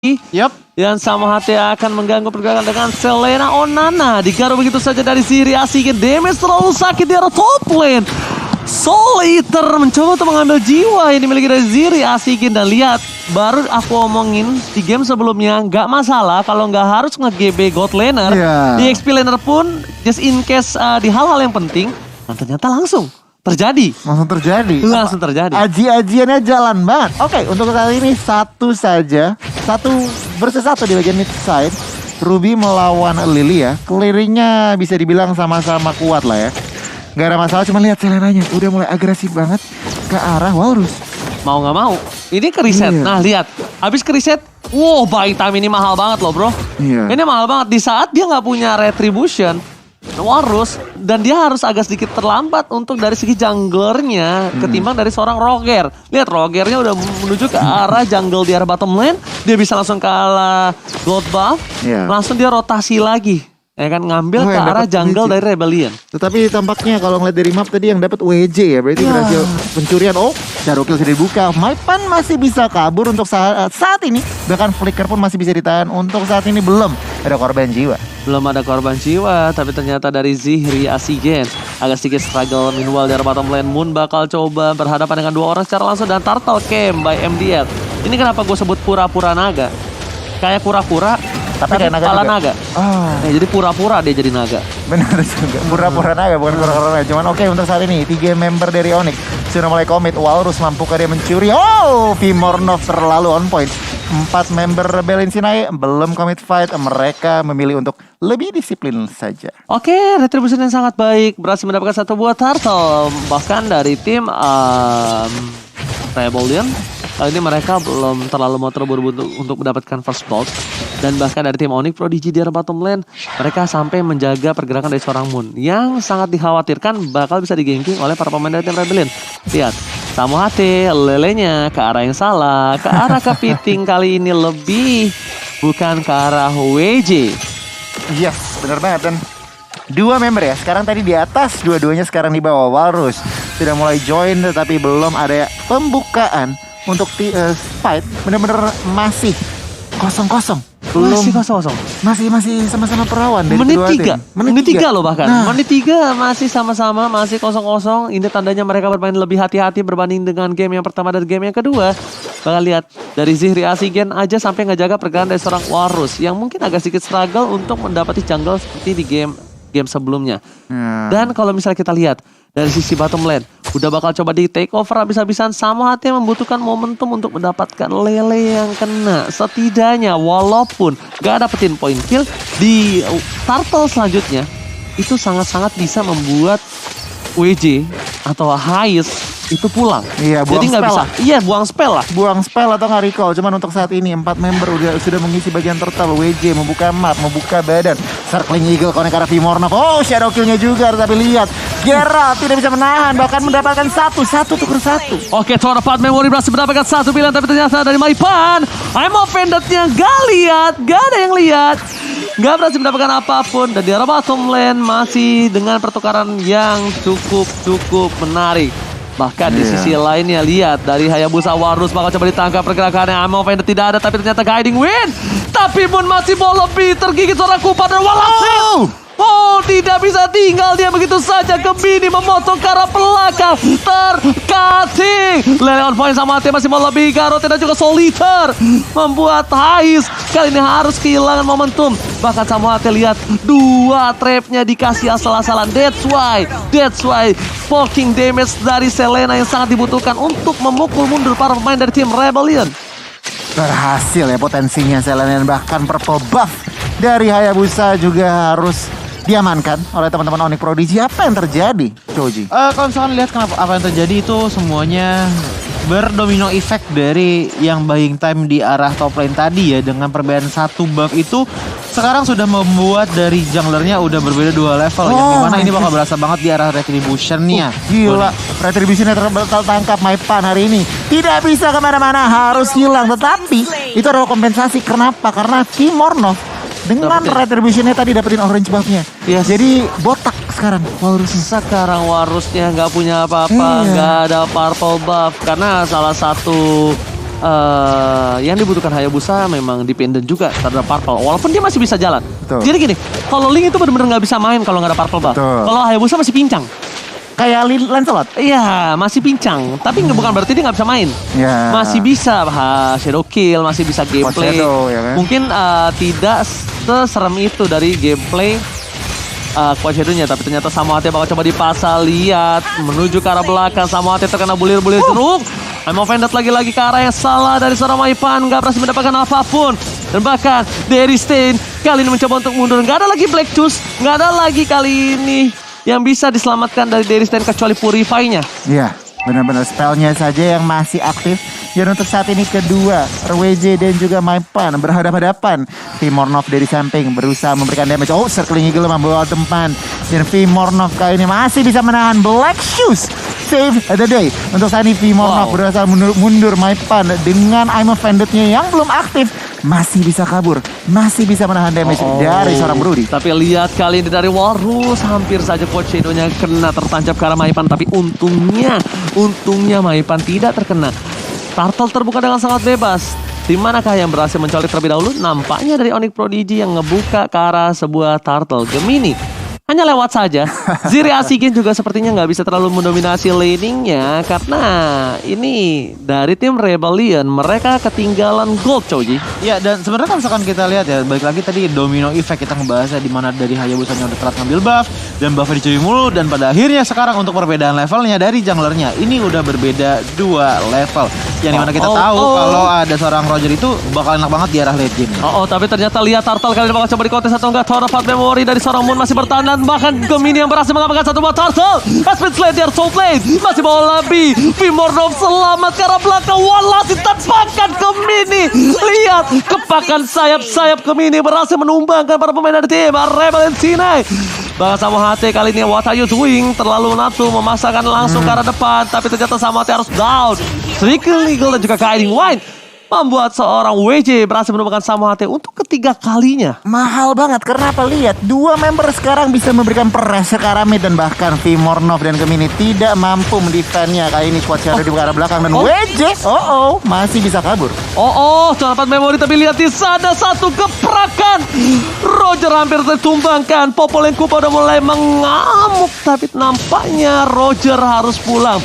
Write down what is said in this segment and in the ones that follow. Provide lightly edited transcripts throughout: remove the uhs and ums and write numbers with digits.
Yup. Dan sama hati akan mengganggu pergerakan dengan Selena Onana. Digaruk begitu saja dari Zihri Asikin. Damage terlalu sakit di arah top lane. Soul Eater mencoba untuk mengambil jiwa yang dimiliki dari Zihri Asikin. Dan lihat, baru aku omongin di game sebelumnya, nggak masalah kalau nggak harus nge-GB God Laner. Di XP Laner pun, just in case di hal-hal yang penting, dan ternyata langsung terjadi. Langsung terjadi. Aji-ajiannya jalan banget. Oke, untuk kali ini satu saja. Satu versus satu di bagian mid side. Ruby melawan Lilia. Clearingnya bisa dibilang sama-sama kuat lah ya. Gak ada masalah, cuma lihat Selenanya udah mulai agresif banget ke arah Walrus. Mau nggak mau, ini ke reset. Nah lihat, habis ke reset, wow buying time ini mahal banget loh bro. Ini mahal banget di saat dia nggak punya retribution. Walrus, dan dia harus agak sedikit terlambat untuk dari segi junglernya ketimbang dari seorang Roger. Lihat Rogernya udah menuju ke arah jungle di arah bottom lane, dia bisa langsung kalah gold buff, langsung dia rotasi lagi. Ya kan ngambil ke arah jungle dari Rebellion. Tetapi tampaknya kalau ngeliat dari map tadi yang dapat WJ ya, berarti berhasil pencurian. Oh, Shadow Kill sudah dibuka. Maipan masih bisa kabur untuk saat ini. Bahkan Flicker pun masih bisa ditahan. Untuk saat ini belum ada korban jiwa. Belum ada korban jiwa, tapi ternyata dari Zihri Asigen agak sedikit struggle. Meanwhile dari bottom lane Moon bakal coba berhadapan dengan dua orang secara langsung dan Turtle Camp by MDL. Ini kenapa gue sebut pura-pura naga? Kayak pura-pura tapi kepala naga. Jadi pura-pura dia jadi naga. Benar juga. Pura-pura naga bukan pura-pura naga. Cuman oke, untuk saat ini 3 member dari Onyx sudah mulai komit. Walrus mampukah dia mencuri? Oh, Vimornov terlalu on point. 4 member Rebellion Sinai belum commit fight. Mereka memilih untuk lebih disiplin saja. Oke, retribution yang sangat baik. Berhasil mendapatkan satu buah turtle. Bahkan dari tim Rebellion, kali ini mereka belum terlalu mau terburu-buru untuk mendapatkan first blood. Dan bahkan dari tim Onyx Prodigy di arah bottom lane, mereka sampai menjaga pergerakan dari seorang Moon yang sangat dikhawatirkan bakal bisa digengking oleh para pemain dari tim Rebellion. Lihat, Samu hati lelenya ke arah yang salah, ke arah kepiting kali ini lebih, bukan ke arah WJ. Yes, benar banget. Dan 2 member ya, sekarang tadi di atas, dua-duanya sekarang di bawah. Walrus sudah mulai join tetapi belum ada pembukaan untuk fight. Benar-benar masih kosong-kosong. Masih kosong-kosong. Masih sama-sama perawan dari menit kedua 3. Menit 3 loh bahkan. Menit 3 masih sama-sama, masih kosong-kosong. Ini tandanya mereka bermain lebih hati-hati berbanding dengan game yang pertama dan game yang kedua. Bahkan lihat dari Zihri Asigen aja sampai ngejaga pergerakan dari seorang Walrus yang mungkin agak sedikit struggle untuk mendapati jungle seperti di game sebelumnya. Dan kalau misalnya kita lihat dari sisi bottom lane, udah bakal coba di take over habis-habisan. Sama hati membutuhkan momentum untuk mendapatkan lele yang kena. Setidaknya walaupun gak dapetin point kill di turtle selanjutnya, itu sangat-sangat bisa membuat WJ atau Hais itu pulang. Iya, buang jadi nggak bisa. Iya, buang spell lah. Buang spell atau nggak recall. Cuman untuk saat ini 4 member sudah mengisi bagian turtle. WJ membuka map, membuka badan. Circling Eagle connect arah Vimornov. Oh, shadow killnya juga. Tapi lihat, Geralt tidak bisa menahan, bahkan mendapatkan satu tuker satu. Oke, Tora Part Memory berhasil mendapatkan satu pilihan, tapi ternyata dari Maipan, I'm offended-nya gak lihat, gak ada yang lihat. Gak berhasil mendapatkan apapun. Dan di arah bottom lane masih dengan pertukaran yang cukup menarik. Bahkan di sisi lainnya lihat dari Hayabusa Walrus bakal coba ditangkap pergerakannya. I'm offended tidak ada, tapi ternyata guiding win. Tapi Moon masih mau lebih tergigit seorang Kupa dan Walrus. Oh, tidak bisa tinggal dia begitu saja. Kebini memotong ke arah belakang. Terkasih. Lele on point sama hati masih mau lebih. Garot dan juga Soliter membuat Hais kali ini harus kehilangan momentum. Bahkan sama hati lihat 2 trapnya dikasih asal-asalan. That's why poking damage dari Selena yang sangat dibutuhkan untuk memukul mundur para pemain dari tim Rebellion. Berhasil ya potensinya Selena, dan bahkan purple buff dari Hayabusa juga harus diamankan oleh teman-teman Onyx Prodigy. Apa yang terjadi, Choji? Kalau misalkan lihat apa yang terjadi itu semuanya berdomino effect dari yang buying time di arah top lane tadi ya. Dengan perbedaan 1 buff itu sekarang sudah membuat dari junglernya udah berbeda 2 level. Yang dimana ini bakal berasa banget di arah retribution-nya. Gila, retribution-nya tertangkap Maipan hari ini. Tidak bisa kemana-mana, harus hilang. Tetapi itu adalah kompensasi. Kenapa? Karena Vimornov dengan retribution-nya tadi dapetin orange buff-nya. Jadi botak sekarang Walrusnya. Sekarang Walrusnya nggak punya apa-apa, nggak ada purple buff karena salah satu yang dibutuhkan Hayabusa memang dependent juga terhadap Purple. Walaupun dia masih bisa jalan. Betul. Jadi gini, kalau Link itu benar-benar nggak bisa main kalau nggak ada Purple buff. Betul. Kalau Hayabusa masih pincang. Kayak Lancelot. Iya, masih pincang. Tapi bukan berarti dia nggak bisa main. Ya. Masih bisa Shadow Kill, masih bisa gameplay. Shadow, ya kan? Mungkin tidak seserem itu dari gameplay Quad Shadow-nya. Tapi ternyata Samohate bakal coba dipasang. Lihat, menuju ke arah belakang. Samohate terkena bulir-bulir jeruk. I'm offended lagi-lagi ke arah yang salah dari seorang Maipan. Nggak berhasil mendapatkan apapun. Dan bahkan Dari Stain kali ini mencoba untuk mundur. Nggak ada lagi Black Juice. Nggak ada lagi kali ini yang bisa diselamatkan dari Dari Stain kecuali Purify-nya. Iya, benar-benar spellnya saja yang masih aktif. Dan untuk saat ini kedua, RWJ dan juga Maipan berhadapan-hadapan. Vimornov dari samping berusaha memberikan damage. Oh, Circling Eagle membawa tempat. Dan Vimornov kali ini masih bisa menahan Black Shoes. Save the day. Untuk saat ini Vimornov berusaha mundur Maipan dengan I'm Offended-nya yang belum aktif. Masih bisa kabur, masih bisa menahan damage dari seorang Brody. Tapi lihat kali ini dari Walrus, hampir saja Quad Shadow-nya kena tertancap ke arah Maipan. Tapi untungnya Maipan tidak terkena. Turtle terbuka dengan sangat bebas. Di manakah yang berhasil mencolok terlebih dahulu? Nampaknya dari Onyx Prodigy yang ngebuka ke arah sebuah Turtle. Gemini hanya lewat saja. Ziri Asigen juga sepertinya nggak bisa terlalu mendominasi laningnya karena ini dari tim Rebellion mereka ketinggalan gold, Choji. Ya, dan sebenarnya kalau misalkan kita lihat ya, balik lagi tadi domino effect kita ngebahasnya di mana dari Hayabusanya udah telat ngambil buff dan buffnya dicuri mulu, dan pada akhirnya sekarang untuk perbedaan levelnya dari junglernya ini udah berbeda 2 level. Yang dimana kita tahu kalau ada seorang Roger itu bakal enak banget di arah late game. Tapi ternyata lihat Turtle kali ini bakal coba dikontes atau enggak. Torafat Memory dari seorang Moon masih bertahan, dan bahkan Gemini yang berhasil mengamankan satu buah Turtle. Aspen Slayer Soul Blade masih bawa Labi. Vimornov selamat ke arah belakang. Walasi tepakan Gemini. Lihat kepakan sayap-sayap Gemini berhasil menumbangkan para pemain dari tim Rebellion Sinai. Bahkan Samohate kali ini what are you doing? Terlalu nafsu memasangkan langsung ke arah depan, tapi ternyata Samohate harus down. Trickle Eagle dan juga Guiding Wine membuat seorang WJ berhasil menemukan Samohate untuk ketiga kalinya. Mahal banget, karena apa? Lihat, 2 member sekarang bisa memberikan pressure ke arah mid, dan bahkan Vimornov dan Gemini tidak mampu mendefendnya. Kali ini Quad Shadow di arah belakang, dan WJ masih bisa kabur. Dapat memori, tapi lihat di sana satu gebrakan. Roger hampir tertumbangkan. Popolenkupa udah mulai mengamuk, tapi nampaknya Roger harus pulang.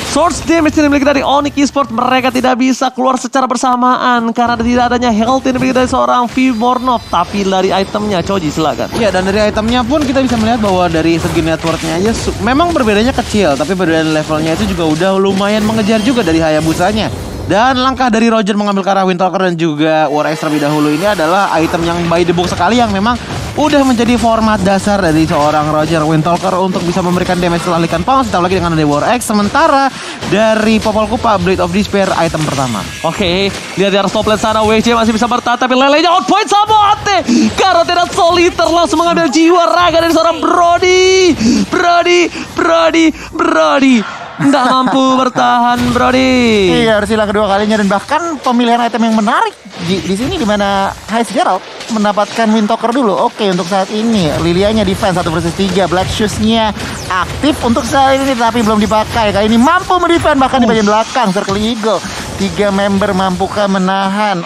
Source damage yang dimiliki dari Onyx Esports, mereka tidak bisa keluar secara bersamaan karena tidak adanya health yang dimiliki dari seorang Vimornov. Tapi dari itemnya, Choji silakan. Ya, dan dari itemnya pun kita bisa melihat bahwa dari segi networknya aja memang berbedanya kecil, tapi perbedaan levelnya itu juga udah lumayan mengejar juga dari Hayabusanya. Dan langkah dari Roger mengambil ke arah Windtalker dan juga War X terlebih dahulu ini adalah item yang by the book sekali, yang memang udah menjadi format dasar dari seorang Roger Windtalker untuk bisa memberikan damage setelah Likan Pounce, ditambah lagi dengan ada War X. Sementara dari Popolkupa Blade of Despair item pertama. Lihat di arah top lane sana, WC masih bisa bertahan, tapi lelenya on point Samohate. Karena tidak soliter langsung mengambil jiwa raga dari seorang Brody. Nggak mampu bertahan Brody. Iya, harus hilang kedua kalinya, dan bahkan pemilihan item yang menarik di sini di mana Heist Geralt mendapatkan Windtalker dulu. Untuk saat ini Lilianya defense 1 versus 3, Black Shoes-nya aktif untuk saat ini tapi belum dipakai. Kali ini mampu mendefend bahkan di bagian belakang. Circle Eagle 3 member mampukah menahan?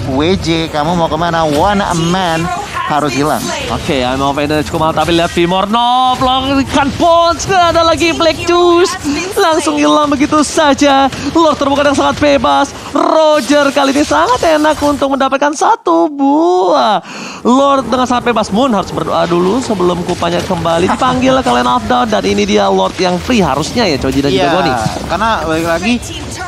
WJ, kamu mau kemana? One man harus hilang. I'm offended cukup mahal, tapi lihat Vimornov Likan Pounce, ada lagi Black Juice langsung hilang begitu saja. Lord terbuka dengan sangat bebas. Roger kali ini sangat enak untuk mendapatkan 1 buah Lord dengan sangat bebas. Moon harus berdoa dulu sebelum kupanya kembali dipanggil ke lane of down, dan ini dia Lord yang free harusnya ya, Choji dan juga Goni. Karena balik lagi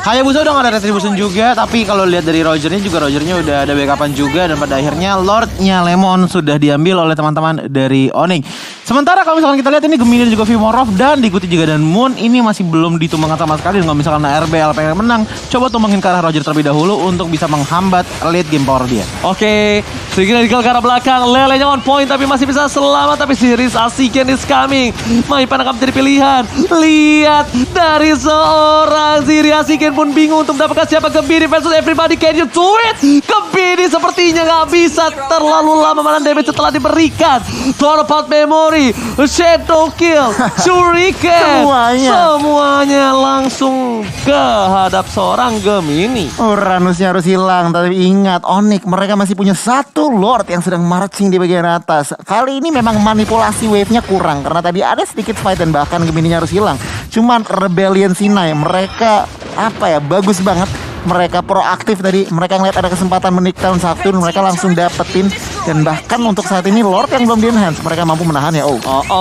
Hayabusa udah gak ada retribution juga, tapi kalau lihat dari Rogernya udah ada backupan juga, dan pada akhirnya Lordnya Lemon sudah diambil oleh teman-teman dari Onyx. Sementara kalau misalkan kita lihat ini Gemini dan juga Vimornov dan diikuti juga dan Moon ini masih belum ditumbangkan sama sekali. Dan kalau misalkan RBL pengen menang, coba tumbangin ke arah Roger terlebih dahulu untuk bisa menghambat late game power dia. Sedikit ke arah belakang, lelenya on point tapi masih bisa selamat, tapi Ziri Asigen is coming. Maipan akan menjadi pilihan. Lihat dari seorang Ziri Asigen pun bingung untuk mendapatkan siapa. Gemini versus everybody, can you do it? Gemini ini sepertinya nggak bisa terlalu lama mana damage setelah diberikan. Thunderbolt Memory, Shadow Kill, Shuriken. Semuanya langsung ke hadap seorang Gemini. Uranusnya harus hilang. Tapi ingat, Onyx mereka masih punya satu Lord yang sedang marching di bagian atas. Kali ini memang manipulasi wave-nya kurang karena tadi ada sedikit fight dan bahkan Gemini-nya harus hilang. Cuman Rebellion Sinai mereka bagus banget. Mereka proaktif tadi, mereka ngeliat ada kesempatan menikdown Saturn, mereka langsung dapetin. Dan bahkan untuk saat ini Lord yang belum di-enhance, mereka mampu menahan ya.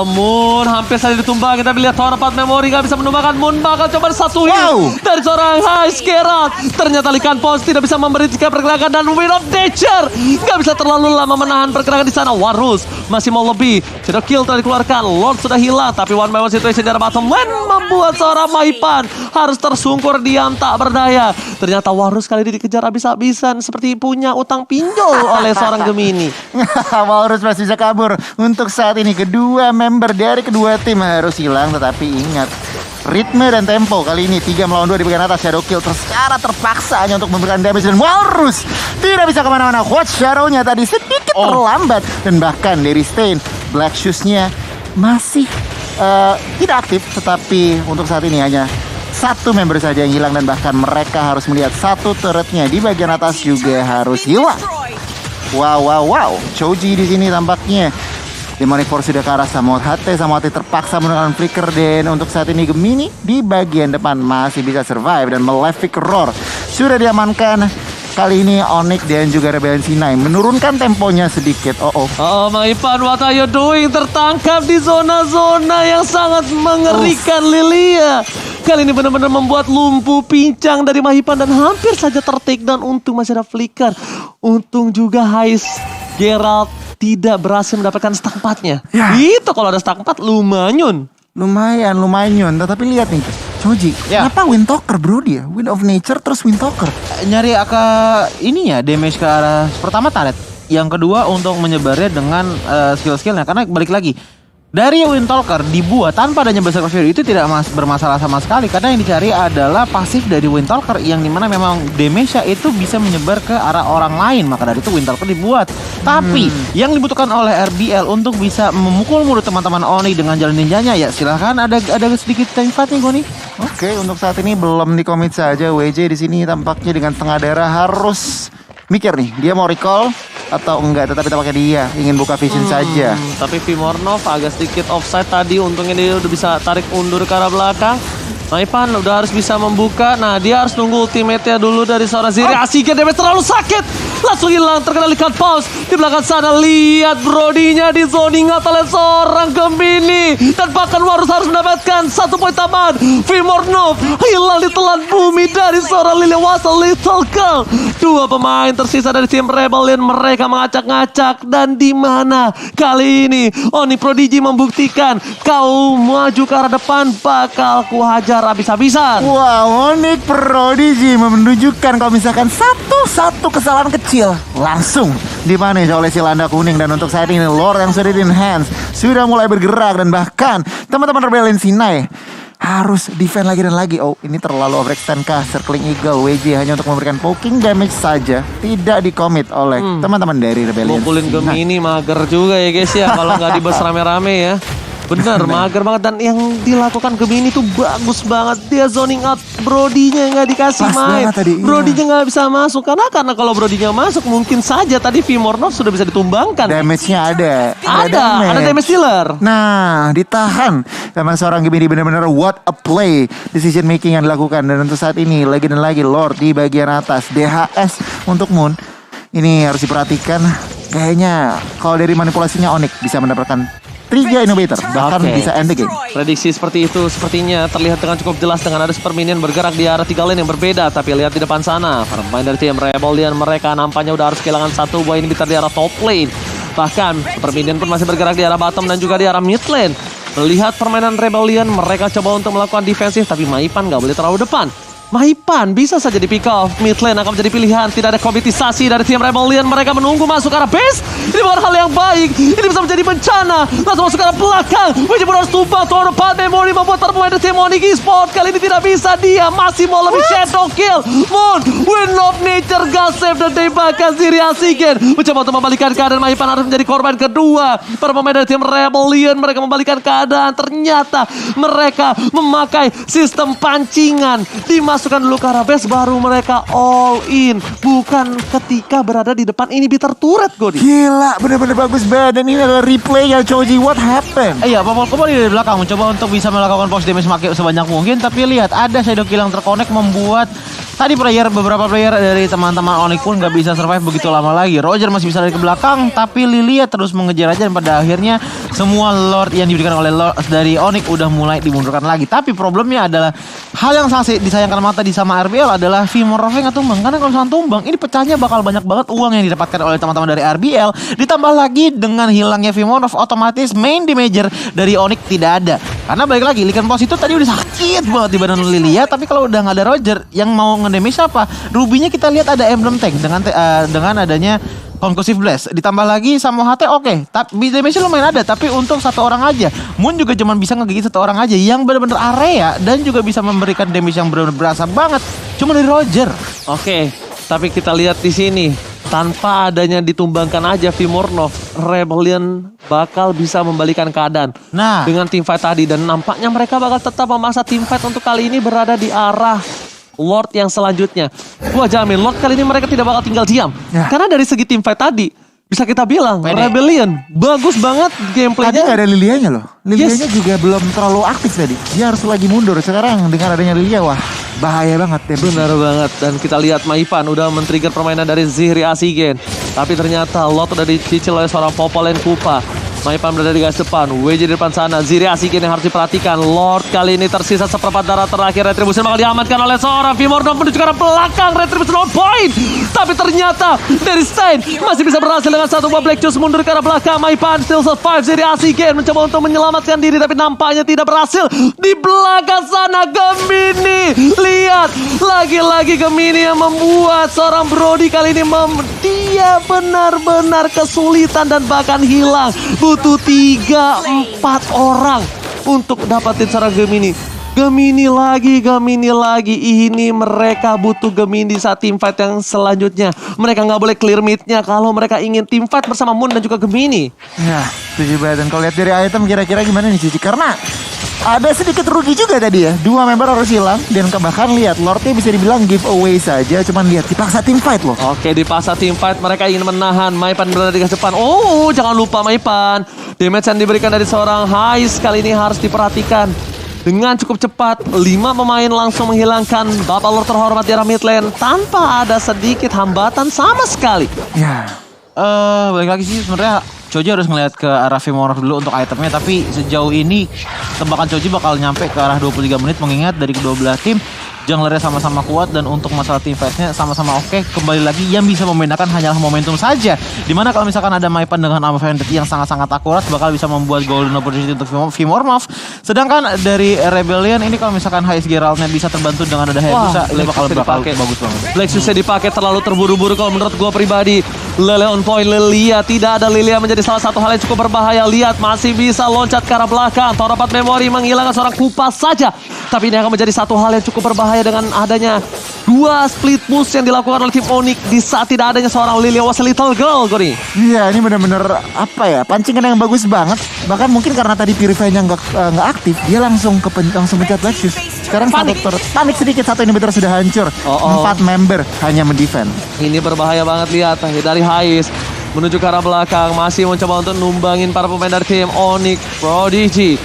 Moon hampir saja ditumbang. Kita lihat Thunderbolt Memory gak bisa menumbangkan. Moon bakal coba satu hit dari seorang High Scarab. Ternyata Lycan Pons tidak bisa memberikan pergerakan dan Wind of Nature gak bisa terlalu lama menahan pergerakan di sana. Warus masih mau lebih. Shadow Kill telah dikeluarkan, Lord sudah hilang, tapi one by one situation dari bottom lane membuat seorang Maipan harus tersungkur diam tak berdaya. Ternyata Warus kali ini dikejar habis-habisan seperti punya utang pinjol oleh seorang Gemini. Walrus masih bisa kabur. Untuk saat ini kedua member dari kedua tim harus hilang. Tetapi ingat, ritme dan tempo kali ini 3 melawan 2 di bagian atas. Shadow Kill secara terpaksa hanya untuk memberikan damage. Dan Walrus tidak bisa kemana-mana. Watch Shadow-nya tadi sedikit terlambat. Dan bahkan dari Stain, Black Shoes-nya masih tidak aktif. Tetapi untuk saat ini hanya satu member saja yang hilang. Dan bahkan mereka harus melihat satu turretnya di bagian atas juga harus hilang. Wow. Choji di sini tampaknya. Demonic Force sudah ke arah Samothate terpaksa menggunakan flicker. Dan untuk saat ini Gemini di bagian depan masih bisa survive. Dan Malefic Roar sudah diamankan. Kali ini Onyx dan juga Rebellion Sinai menurunkan temponya sedikit. Maipan, what are you doing? Tertangkap di zona-zona yang sangat mengerikan Lilia. Kali ini benar-benar membuat lumpuh pincang dari Maipan dan hampir saja ter-takedown. Untung masih ada flicker. Untung juga Geralt tidak berhasil mendapatkan stack 4-nya. Itu kalau ada stack 4 lumayan. Tetapi lihat nih, Choji, kenapa Windtalker bro dia? Wind of Nature terus Windtalker. Nyari ininya damage ke arah pertama turret. Yang kedua untuk menyebarnya dengan skill-skillnya. Karena balik lagi, dari Windtalker dibuat tanpa adanya Berserker Fury itu tidak bermasalah sama sekali. Karena yang dicari adalah pasif dari Windtalker yang dimana memang damage-nya itu bisa menyebar ke arah orang lain. Maka dari itu Windtalker dibuat. Tapi yang dibutuhkan oleh RBL untuk bisa memukul mulut teman-teman Oni dengan jalan ninjanya, ya silahkan ada sedikit time fight nih Goni. Oke, untuk saat ini belum di-commit saja. WJ di sini tampaknya dengan setengah darah harus mikir nih, dia mau recall atau enggak. Tetapi tampaknya dia ingin buka vision saja. Tapi Vimornov agak sedikit offside tadi. Untungnya dia udah bisa tarik undur ke arah belakang. Maipan udah harus bisa membuka. Nah, dia harus nunggu ultimate-nya dulu dari seorang Ziri. Asigen damage terlalu sakit. Langsung hilang, terkena Lycan Pulse. Di belakang sana, lihat Brodinya di zoning oleh seorang Gemini. Dan bahkan Warus harus mendapatkan 1 poin tambahan. Vimornov hilang di telan bumi dari seorang Lily Wasal Little Girl. 2 pemain tersisa dari tim Rebellion. Mereka mengacak-ngacak. Dan di mana kali ini Oni Prodigy membuktikan, kau maju ke arah depan bakal kuhajar habis-habisan. Wow, Onyx Prodigy menunjukkan kalau misalkan satu kesalahan kecil langsung dimanis oleh si Landa Kuning. Dan untuk saat ini Lord yang sudah di-enhance sudah mulai bergerak. Dan bahkan teman-teman Rebellion Sinai harus defend lagi dan lagi. Ini terlalu overextend kah? Circling Eagle WJ hanya untuk memberikan poking damage saja, tidak di-commit oleh teman-teman dari Rebellion. Mukulin Gemini mager juga ya guys ya, kalau nggak dibahas rame-rame ya. Bener, mager banget. Dan yang dilakukan Gemini tuh bagus banget. Dia zoning out Brodinya nggak dikasih main. Brodinya nggak bisa masuk. Karena kalau Brodinya masuk mungkin saja tadi Vimornov sudah bisa ditumbangkan. Damage-nya ada damage dealer. Nah, ditahan. Memang seorang Gemini benar-benar what a play. Decision making yang dilakukan. Dan untuk saat ini lagi dan lagi Lord di bagian atas. DHS untuk Moon. Ini harus diperhatikan. Kayaknya kalau dari manipulasinya Onyx bisa mendapatkan 3 innovator, bahkan bisa end the game. Prediksi seperti itu sepertinya terlihat dengan cukup jelas dengan ada super minion bergerak di arah 3 lane yang berbeda. Tapi lihat di depan sana, para pemain dari tim Rebellion mereka nampaknya udah harus kehilangan 1 buah inhibitor di arah top lane. Bahkan super minion pun masih bergerak di arah bottom dan juga di arah mid lane. Melihat permainan Rebellion, mereka coba untuk melakukan defensif, tapi Maipan gak boleh terlalu depan. Maipan bisa saja di pick off. Mid lane akan menjadi pilihan. Tidak ada komitisasi dari tim Rebellion. Mereka menunggu masuk ke arah base. Ini bukan hal yang baik. Ini bisa menjadi bencana. Langsung masuk ke arah belakang. Wajib harus tumpah. Torpat Memory membuat pemain dari tim Onyx Esports. Kali ini tidak bisa. Dia masih mau lebih shadow kill. Moon, Wind of Nature, God save the day. Bahkan Ziri Asigen mencoba untuk membalikan keadaan. Maipan harus menjadi korban kedua. Para pemain dari tim Rebellion. Mereka membalikan keadaan. Ternyata mereka memakai sistem pancingan. Dimasukkan dulu ke arah base, baru mereka all in. Bukan ketika berada di depan inhibitor turret, Godi. Gila, bener-bener bagus banget. Dan ini adalah replay ya, Choji. What happened? Iya, Popol kembali dari belakang mencoba untuk bisa melakukan push damage sebanyak mungkin, tapi lihat ada shadow kill yang terkonek membuat tadi beberapa player dari teman-teman Onyx pun nggak bisa survive begitu lama lagi. Roger masih bisa dari ke belakang, tapi Lilia terus mengejar aja dan pada akhirnya semua Lord yang diberikan oleh Lord dari Onyx udah mulai dimundurkan lagi. Tapi problemnya adalah hal yang sangat disayangkan mata di sama RBL adalah Vimorove nggak tumbang. Karena kalau misalnya tumbang, ini pecahnya bakal banyak banget uang yang didapatkan oleh teman-teman dari RBL. Ditambah lagi dengan hilangnya Vimorove, otomatis main damager dari Onyx tidak ada. Karena balik lagi, Lycan Boss itu tadi udah sakit banget di badan Lilia, tapi kalau udah nggak ada Roger yang mau ngedamage apa? Rubinya kita lihat ada emblem tank dengan adanya Concussive Blast. Ditambah lagi sama HT oke. Tapi damage lumayan ada, tapi untuk satu orang aja. Moon juga cuma bisa ngegigit satu orang aja yang benar-benar area dan juga bisa memberikan damage yang benar-benar berasa banget. Cuma dari Roger. Oke, tapi kita lihat di sini. Tanpa adanya ditumbangkan aja Vimornov, Rebellion bakal bisa membalikan keadaan dengan teamfight tadi. Dan nampaknya mereka bakal tetap memaksa teamfight untuk kali ini berada di arah Lord yang selanjutnya. Gua jamin Lord kali ini mereka tidak bakal tinggal diam. Karena dari segi teamfight tadi, bisa kita bilang Rebellion bagus banget gameplaynya. Tadi gak ada Lilianya loh. Lilianya juga belum terlalu aktif tadi. Dia harus lagi mundur. Sekarang dengan adanya Lilia, wah bahaya banget. Benar banget. Dan kita lihat Maipan udah men-trigger permainan dari Zihri Asigen. Tapi ternyata Lot udah dicicil oleh seorang Popolen Kupa. Maipan berada di garis depan, WJ di depan sana, Ziri Asigen yang harus diperhatikan. Lord kali ini tersisa seperempat darah terakhir. Retribution bakal diamankan oleh seorang Vimornov menuju ke arah belakang. Retribution on point. Tapi ternyata dari Stein masih bisa berhasil dengan satu buah Black Juice mundur ke arah belakang. Maipan still survive. Ziri Asigen mencoba untuk menyelamatkan diri tapi nampaknya tidak berhasil. Di belakang sana Gemini. Lihat lagi-lagi Gemini yang membuat seorang Brody kali ini dia benar-benar kesulitan dan bahkan hilang. Butuh 3-4 orang untuk dapatin seorang Gemini. Gemini lagi. Ini mereka butuh Gemini saat teamfight yang selanjutnya. Mereka nggak boleh clear mid-nya kalau mereka ingin teamfight bersama Moon dan juga Gemini. Ya, setuju banget. Dan kalau lihat dari item kira-kira gimana nih Cici? Karena ada sedikit rugi juga tadi ya. 2 member harus hilang. Dan bahkan lihat Lordnya bisa dibilang giveaway saja. Cuman lihat dipaksa teamfight loh. Oke, dipaksa teamfight. Mereka ingin menahan. Maipan berada di garis depan. Oh, jangan lupa Maipan. Damage yang diberikan dari seorang Hais kali ini harus diperhatikan. Dengan cukup cepat, 5 pemain langsung menghilangkan Bapak Lord terhormat di arah mid lane tanpa ada sedikit hambatan sama sekali. Ya. Balik lagi sih sebenarnya Choji harus ngeliat ke arah Vimornov dulu untuk itemnya, tapi sejauh ini tembakan Choji bakal nyampe ke arah 23 menit mengingat dari kedua belah tim junglernya sama-sama kuat dan untuk masalah team fight-nya sama-sama oke. Kembali lagi yang bisa membedakan hanyalah momentum saja. Dimana kalau misalkan ada Maipan dengan Avenged yang sangat-sangat akurat bakal bisa membuat golden opportunity untuk Vimornov. Sedangkan dari Rebellion ini kalau misalkan Hais Geralt-nya bisa terbantu dengan ada Hayabusa, ini bakal bagus banget. Black Shoes-nya dipakai terlalu terburu-buru kalau menurut gue pribadi. Lele on point, Lilia tidak ada. Lilia menjadi salah satu hal yang cukup berbahaya. Lihat masih bisa loncat ke arah belakang. Torpat Memory menghilangkan seorang Kupas saja. Tapi ini akan menjadi satu hal yang cukup berbahaya dengan adanya 2 split push yang dilakukan oleh tim Onyx di saat tidak adanya seorang Lilia was a little girl, Gori. Iya, ini benar-benar apa ya, pancingan yang bagus banget. Bahkan mungkin karena tadi Purify-nya nggak aktif, dia langsung pencet Black Shoes. Sekarang panik sedikit, satu inhibitor sudah hancur. 4 member hanya mendefend. Ini berbahaya banget, lihat dari Hais menuju ke arah belakang, masih mencoba untuk numbangin para pemain dari tim Onyx Prodigy.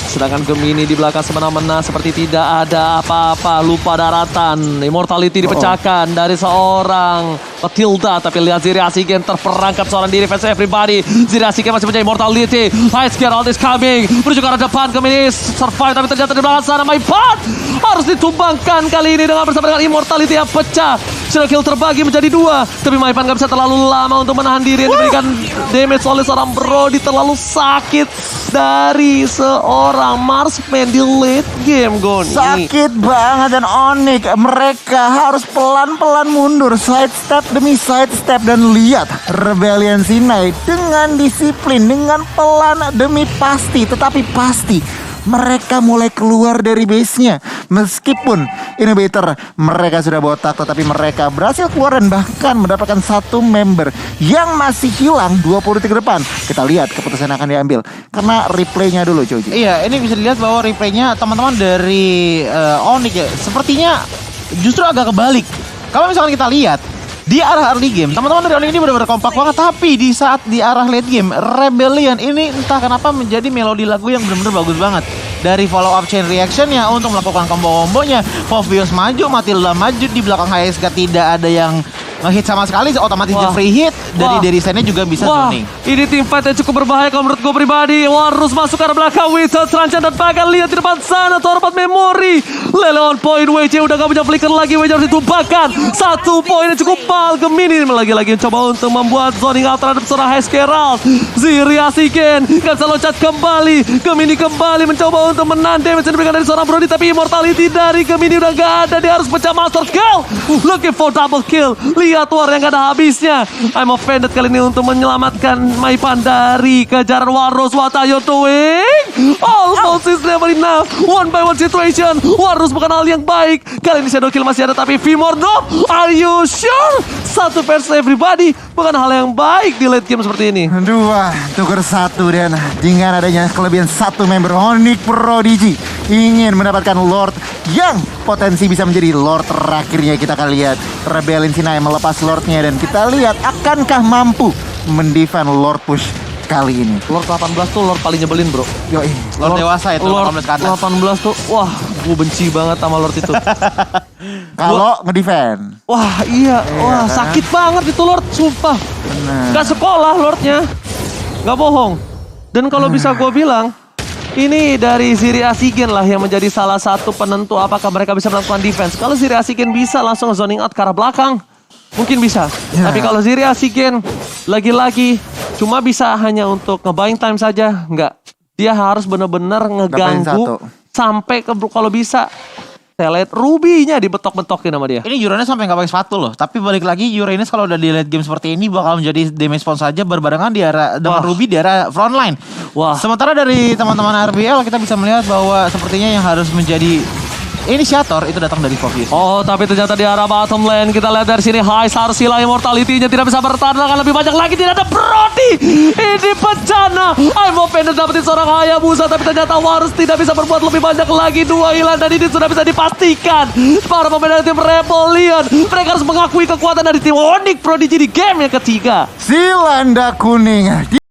Sedangkan Gemini di belakang semena-mena seperti tidak ada apa-apa, lupa daratan. Immortality dipecahkan dari seorang Matilda, tapi lihat Ziri Asigen terperangkap seorang diri face everybody. Ziri Asigen masih punya immortality. High Geralt is coming menuju ke arah depan. Gemini survive tapi ternyata di belakang sana Maipan harus ditumbangkan kali ini bersama dengan immortality yang pecah. Shadow kill terbagi menjadi 2, tapi Maipan gak bisa terlalu lama untuk menahan diri yang diberikan damage oleh seorang Brody. Terlalu sakit dari seorang Marksman di late game, Goni. Sakit banget dan Onyx. Mereka harus pelan-pelan mundur, side step demi side step, dan lihat Rebellion Sinai dengan disiplin, dengan pelan demi pasti, tetapi pasti mereka mulai keluar dari base-nya. Meskipun Inhibitor mereka sudah botak, tetapi mereka berhasil keluar dan bahkan mendapatkan satu member yang masih hilang 20 detik ke depan. Kita lihat keputusan yang akan diambil. Karena replaynya dulu, Joji. Iya, ini bisa dilihat bahwa replaynya teman-teman dari Onyx ya, sepertinya justru agak kebalik. Kalau misalkan kita lihat di arah early game, teman-teman dari Onyx ini benar-benar kompak banget. Tapi di saat di arah late game, Rebellion ini entah kenapa menjadi melodi lagu yang benar-benar bagus banget. Dari follow up chain reaction-nya untuk melakukan combo-kombonya, Phoveos maju, Matilda maju, di belakang HSK tidak ada yang nge-hit sama sekali, otomatis dia free hit. Dari Derisennya juga bisa zoning. Ini tim fight yang cukup berbahaya kalau menurut gue pribadi. Warus masuk ke arah belakang, Wizards rancang dan bakal lihat di depan sana, Torpat Memori. Lele on point, WJ udah gak punya flicker lagi, WJ harus ditumpahkan. 1 poin yang cukup bal, Gemini lagi-lagi mencoba untuk membuat zoning out terhadap seorang Heskeralt. Ziri Asiken gak bisa loncat kembali, Gemini kembali mencoba untuk menahan damage yang diberikan dari seorang Brody, tapi immortality dari Gemini udah gak ada, dia harus pecah master kill. Looking for double kill. Lihat war yang gak ada habisnya. I'm offended kali ini untuk menyelamatkan Maipan dari kejaran Warus. What are you doing? Almost is never enough. One by one situation. Warus bukan hal yang baik. Kali ini shadow kill masih ada, tapi Vimor no. Are you sure? 1 versus everybody bukan hal yang baik di late game seperti ini. 2 tuker 1, dan dengan adanya kelebihan 1 member, Onyx Prodigy ingin mendapatkan Lord yang potensi bisa menjadi Lord terakhirnya. Kita akan lihat Rebellion Sinai melepas Lordnya, dan kita lihat akankah mampu mendefend Lord push kali ini. Lord 18 tuh Lord paling nyebelin, bro. Yoi. Lord dewasa itu, Lord 18 ke atas. 18 tuh, wah, gue benci banget sama Lord itu. Kalau ngedefend. Wah, iya, wah, kan? sakit banget itu Lord, sumpah. Benar. Gak sekolah Lordnya, gak bohong. Dan kalau bisa gue bilang, ini dari Ziri Asigen lah yang menjadi salah satu penentu apakah mereka bisa melakukan defense. Kalau Ziri Asigen bisa langsung zoning out ke arah belakang, mungkin bisa. Ya. Tapi kalau Ziri Asigen lagi-lagi cuma bisa hanya untuk nge-buying time saja, enggak. Dia harus benar-benar Dapetin ngeganggu satu. sampai ke kalau bisa. Saya lihat Ruby-nya dibetok-betokin sama dia. Ini Uranus sampai nggak pakai sepatu loh. Tapi balik lagi Uranus kalau udah di late game seperti ini bakal menjadi damage spawn saja berbarengan di arah dengan Ruby di arah frontline. Wah. Sementara dari teman-teman RBL kita bisa melihat bahwa sepertinya yang harus menjadi inisiator itu datang dari Phoveos. Oh, tapi ternyata di arah bottom lane kita lihat dari sini High harus hilang immortality-nya, tidak bisa bertahan dengan lebih banyak lagi, tidak ada Brody. Ini bencana. I'm offended dapetin seorang Hayabusa, tapi ternyata Warus tidak bisa berbuat lebih banyak lagi. 2 hilang dan ini sudah bisa dipastikan. Para pemain dari tim Rebellion, mereka harus mengakui kekuatan dari tim Onyx Prodigy di game yang ketiga. Si Landa Kuning